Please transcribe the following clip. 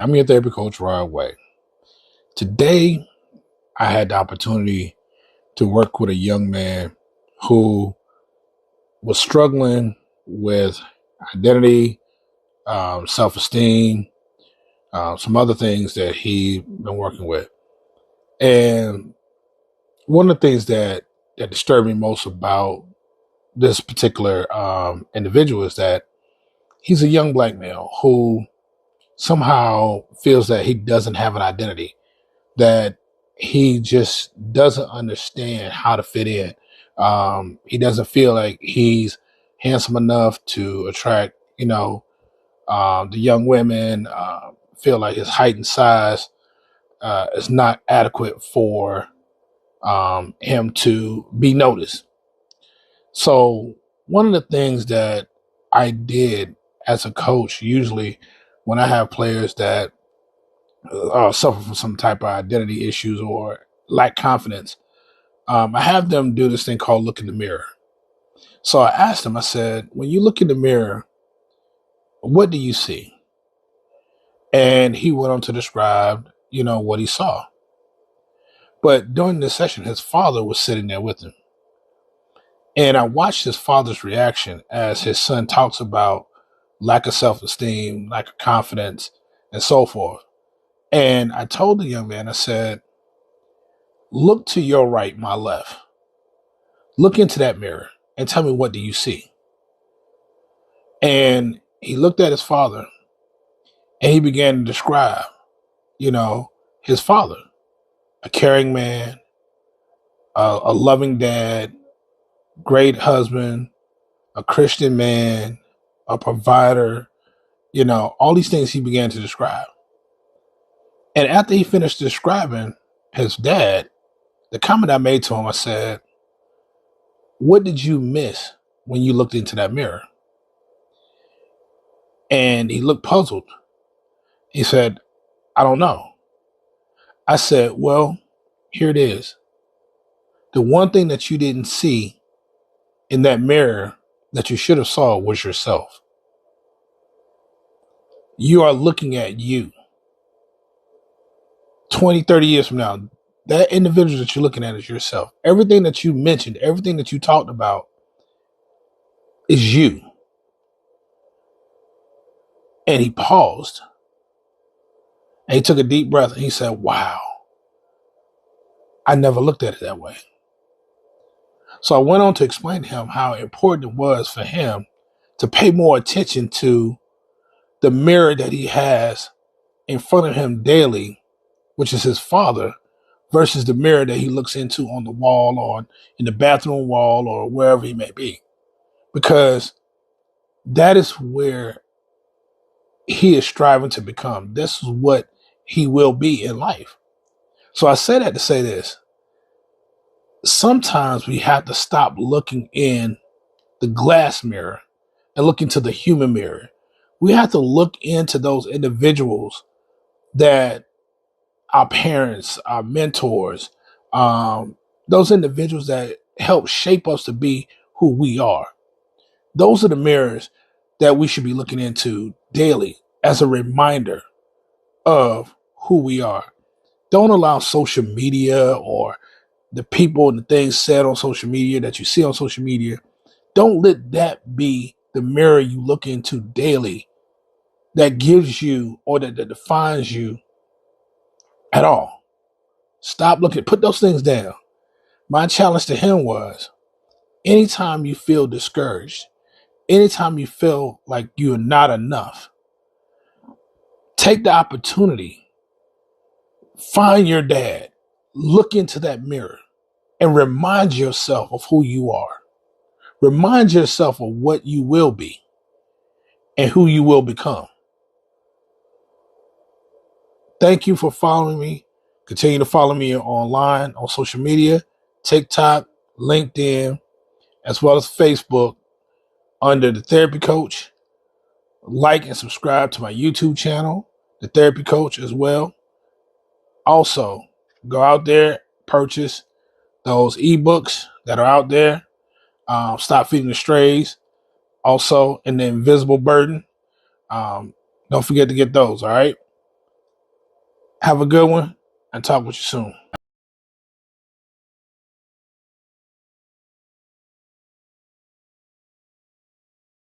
I'm your therapy coach, Rod Way. Today, I had the opportunity to work with a young man who was struggling with identity, self esteem, some other things that he'd been working with. And one of the things that disturbed me most about this particular individual is that he's a young black male who somehow feels that he doesn't have an identity, that he just doesn't understand how to fit in. He doesn't feel like he's handsome enough to attract, the young women. Feel like his height and size is not adequate for him to be noticed. So one of the things that I did as a coach, usually when I have players that suffer from some type of identity issues or lack confidence, I have them do this thing called look in the mirror. So I asked him, I said, when you look in the mirror, what do you see? And he went on to describe, what he saw. But during this session, his father was sitting there with him. And I watched his father's reaction as his son talks about lack of self esteem, lack of confidence, and so forth. And I told the young man, I said, look to your right, my left. Look into that mirror and tell me, what do you see? And he looked at his father and he began to describe, his father, a caring man, a loving dad, great husband, a Christian man, a provider, all these things he began to describe. And after he finished describing his dad, the comment I made to him, I said, what did you miss when you looked into that mirror? And he looked puzzled. He said, I don't know. I said, well, here it is. The one thing that you didn't see in that mirror that you should have saw was yourself. You are looking at you. 20, 30 years from now, that individual that you're looking at is yourself. Everything that you mentioned, everything that you talked about is you. And he paused and he took a deep breath and he said, wow, I never looked at it that way. So I went on to explain to him how important it was for him to pay more attention to the mirror that he has in front of him daily, which is his father, versus the mirror that he looks into on the wall or in the bathroom wall or wherever he may be. Because that is where he is striving to become. This is what he will be in life. So I say that to say this. Sometimes we have to stop looking in the glass mirror and look into the human mirror. We have to look into those individuals that our parents, our mentors, those individuals that help shape us to be who we are. Those are the mirrors that we should be looking into daily as a reminder of who we are. Don't allow social media or the people and the things said on social media that you see on social media. Don't let that be the mirror you look into daily that gives you or that defines you at all. Stop looking, put those things down. My challenge to him was, anytime you feel discouraged, anytime you feel like you're not enough, take the opportunity, find your dad, look into that mirror, and remind yourself of who you are. Remind yourself of what you will be and who you will become. Thank you for following me. Continue to follow me online on social media, TikTok, LinkedIn, as well as Facebook under The Therapy Coach. Like and subscribe to my YouTube channel, The Therapy Coach, as well. Also, go out there, purchase those ebooks that are out there. Stop Feeding the Strays. Also, and The Invisible Burden. Don't forget to get those, all right? Have a good one and talk with you soon.